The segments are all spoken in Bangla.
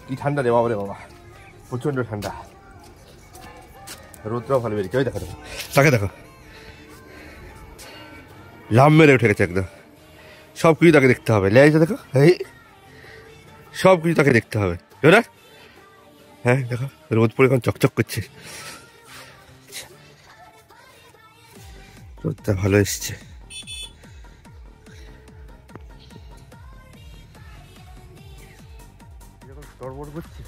কি ঠান্ডা রে বাবা রে বাবা, প্রচন্ড ঠান্ডা, রোদটাও ভালো বেরিয়েছে। ওই দেখো দেখো, তাকে দেখো, লাম মেরে উঠে গেছে একদম। সব কিছু তাকে দেখতে হবে, লেগেছে দেখো, এই সব কিছু তাকে দেখতে হবে। না হ্যাঁ দেখো, রোদ পরে এখন চকচক করছে, রোদটা ভালো এসছে। তড়বড় করছে,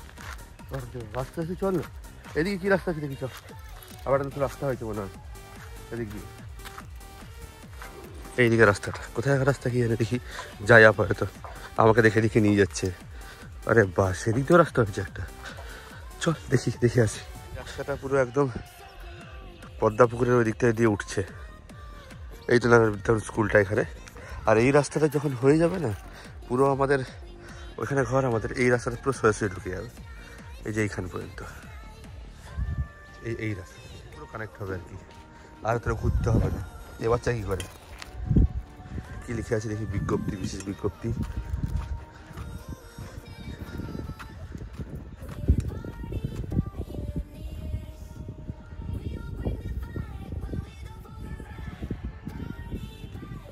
রাস্তা এসে চল, এদিকে কি রাস্তা আছে দেখি, চল আবার তো রাস্তা হয়েছে মনে হয় এদিক দিয়ে, এইদিকে রাস্তাটা কোথায়, রাস্তা কি জানে, দেখি যাই আপাতত, আমাকে দেখে দেখে নিয়ে যাচ্ছে। আরে বাস, সেদিক দিয়েও রাস্তা হচ্ছে একটা, চল দেখি দেখে আসি। রাস্তাটা পুরো একদম পদ্মা পুকুরের ওই দিকটা দিয়ে উঠছে, এই তো নারায়ণ বিদ্যাপীঠ স্কুলটা এখানে। আর এই রাস্তাটা যখন হয়ে যাবে না, পুরো আমাদের ওইখানে ঘর, আমাদের এই রাস্তাটা পুরো সোজাসুজি ঢুকে যাবে, এই যে এইখান পর্যন্ত, এই রাস্তা পুরো কানেক্ট হবে আর কি, আর তোরা ঘুরতে হবে না। এ বাচ্চা কী করে, কি লিখে আছে দেখি, বিজ্ঞপ্তি, বিশেষ বিজ্ঞপ্তি।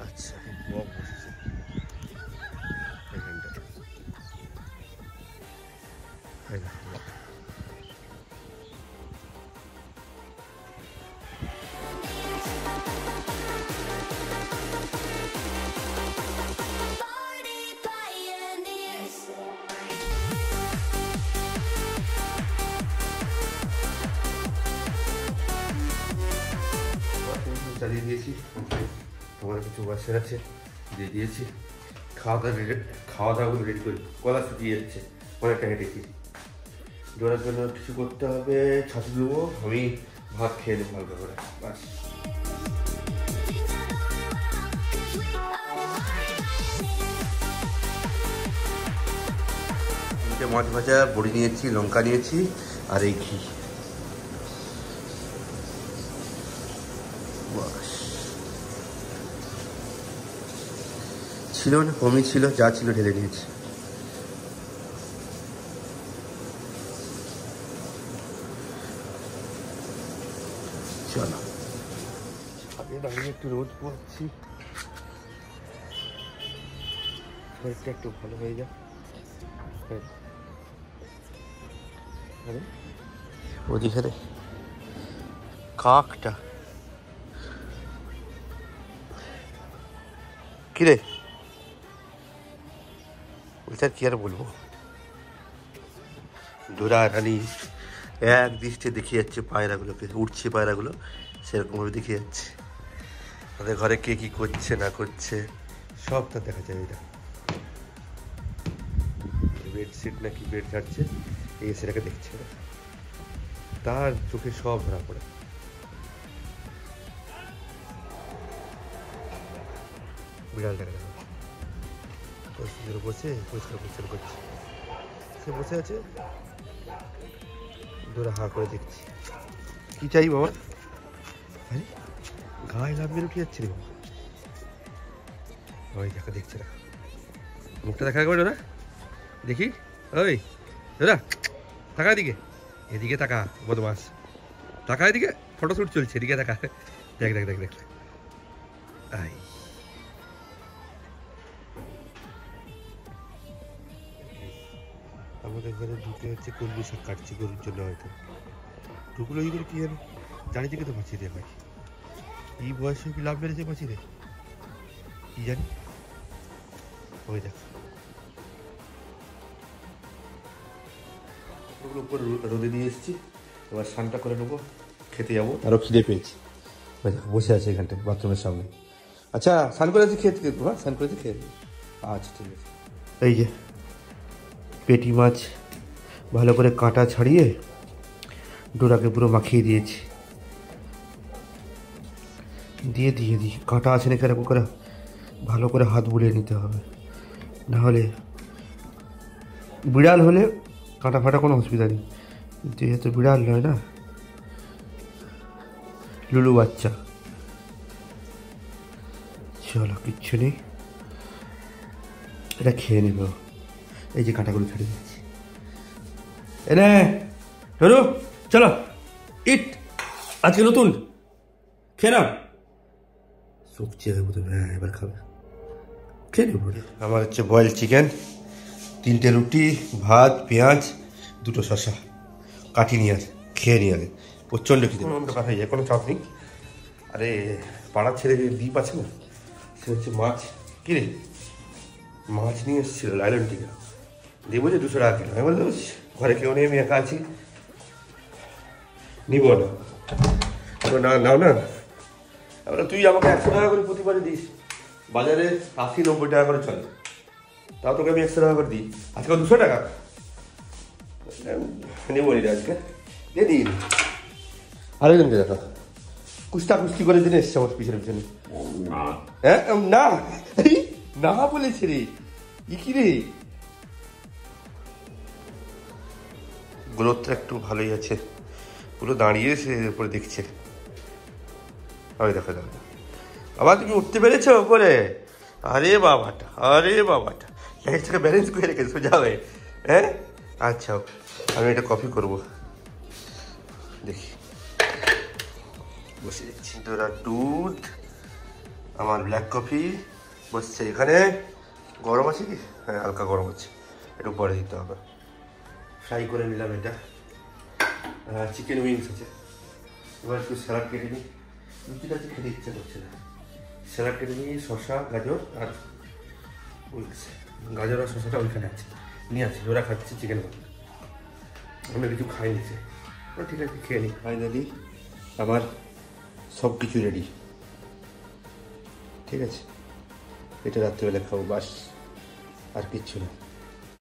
আচ্ছা বক বসেছে এখানটা, চালিয়ে দিয়েছি, আমার কিছু বাসের আছে দিয়ে দিয়েছি, খাওয়া দাওয়াগুলো রেডি করি, গলা শুকিয়ে যাচ্ছে অনেকটা হেঁটেছি। জোড়ার জন্য কিছু করতে হবে, ছাতু দেবো, আমি ভাত খেয়ে নেবো হালকা করে, বাস। মাছ ভাজা, বড়ি নিয়েছি, লঙ্কা নিয়েছি, আর এই ঘি, ছিল না কমই ছিল, যা ছিল ঢেলে নিয়েছি। চলো আগে দাঁড়িয়ে একটু রোদ পড়ছি, শরীরটা একটু ভালো হয়ে যায়। ওদিকে কাকটা কিরে, ওইটার কি আর বলবো, ডোরা রানী এক দৃষ্টে দেখিয়ে যাচ্ছে পায়রাগুলোকে, উঠছে পায়রাগুলো সেরকমভাবে দেখিয়ে যাচ্ছে। তাদের ঘরে কে কি করছে না করছে সব তার দেখা যায়। এটা বেডশিট নাকি বেড ঝাড়ছে, এই সেটাকে দেখছে, তার চোখে সব ধরা পড়ে। বিড়ালটাকে দেখো বসে পরিষ্কার পরিচ্ছন্ন করছে, সে বসে আছে, ধরে হা করে দেখছি কি চাই বাবা, গায়ে লাভ মেরে উঠে যাচ্ছে রে বাবা, ওই দেখা দেখছে না, মুখটা দেখা একবার ওরা দেখি, ওই দাদা তাকা এদিকে, এদিকে তাকা বদমাস, তাকা এদিকে, ফটোশ্যুট চলছে, এদিকে তাকা, দেখ দেখ দেখ দেখ, আই আমাদের ঘরে ঢুকে হচ্ছে কলমি শাক কাটছি গরুর জন্য, হয়তো ঢুকলো এই করে কি জানি, জানি থেকে তো মাছি রে ভাই, এই বয়সে কি লাভ মেরেছে মাছি রে, কি জানি। ওই দেখ উপরে রোদে দিয়ে এসেছি, এবার স্নানটা করে নেবো, খেতে যাবো, আরও খিদে পেয়েছি। বসে আছে এখানটায় বাথরুমের সামনে। আচ্ছা স্নান করেছি, খেতে দেবো, হ্যাঁ স্নান করেছি খেয়ে দেবো, আচ্ছা ঠিক আছে। এই যে পেটি মাছ ভালো করে কাঁটা ছাড়িয়ে ডোরাকে পুরো মাখিয়ে দিয়েছি, দিয়ে কাঁটা আছে না এরকম করে ভালো করে হাত বুলিয়ে নিতে হবে, নাহলে বিড়াল হলে কাঁটা ফাটা কোনো অসুবিধা নেই, যেহেতু বিড়াল নয় না, লুলু বাচ্চা, চলো কিচ্ছু নেই, এটা খেয়ে নেব। এই যে কাঁটাগুলো ছাড়িয়ে দিচ্ছি। এনে ধরো, চলো ইট, আজকে নতুন খেয়ে নাও। সবজি হ্যাঁ এবার খাবে, খেয়ে নেব। আমার হচ্ছে বয়েল চিকেন, 3টে রুটি, ভাত, পেঁয়াজ, 2টো শসা কাটি নিয়ে আসে, খেয়ে নিয়ে আগে। প্রচণ্ড খিদে, কথা হয়ে যায়, কোনো চাপ নেই। আরে পাড়ার ছেলে দ্বীপ আছে না, সে হচ্ছে মাছ, কী রে মাছ নিয়ে এসেছিল লাইলন টিকা দিয়ে, বলছে 200 টাকা কিলো। আমি বললাম ঘরে কেউ নেই, আমি একা আছি, নিব না। না নাও না, তুই আমাকে 100 টাকা করে প্রতিবারে দিস, বাজারে 80-90 টাকা করে চলে, তাও তোকে আমি 100 টাকা করে দিই, আজকে 200 টাকা নেবো নি আজকে, দিয়ে দিন। আরেকজনকে দেখা কুস্তি করে দিনে এসছে আমার পিছনে পিছনে। হ্যাঁ না না বলেছে রে, কি রে, গ্রোথটা একটু ভালোই আছে, পুরো দাঁড়িয়ে সে উপরে দেখছে। আমি দেখা যাবে আবার, তুমি উঠতে পেরেছো ওপরে? আরে বাবাটা, আরে বাবাটা, লাইফটাকে ব্যালেন্স করে রেখে সোজা হয়ে। হ্যাঁ আচ্ছা, আমি এটা কপি করবো, দেখি বসে যাচ্ছি। তোরা দুধ, আমার ব্ল্যাক কফি বসছে এখানে। গরম আছে কি? হ্যাঁ হালকা গরম আছে, একটু পরে দিতে হবে। ফ্রাই করে নিলাম এটা, চিকেন উইংস আছে। এবার একটু স্যালাড কেটে নিই, রুটিটা খেতে ইচ্ছা করছে না। স্যালাড কেটে নিই, শসা, গাজর আর উইংস। গাজর আর শসাটা ওইখানে আছে, নিয়ে আসি, ওরা খাচ্ছে চিকেন। আমরা কিছু খাই নিচ্ছে, ঠিক আছে খেয়ে নিই। ফাইনালি আমার সব কিছু রেডি, ঠিক আছে। এটা রাত্রিবেলা খাবো, বাস আর কিচ্ছু না।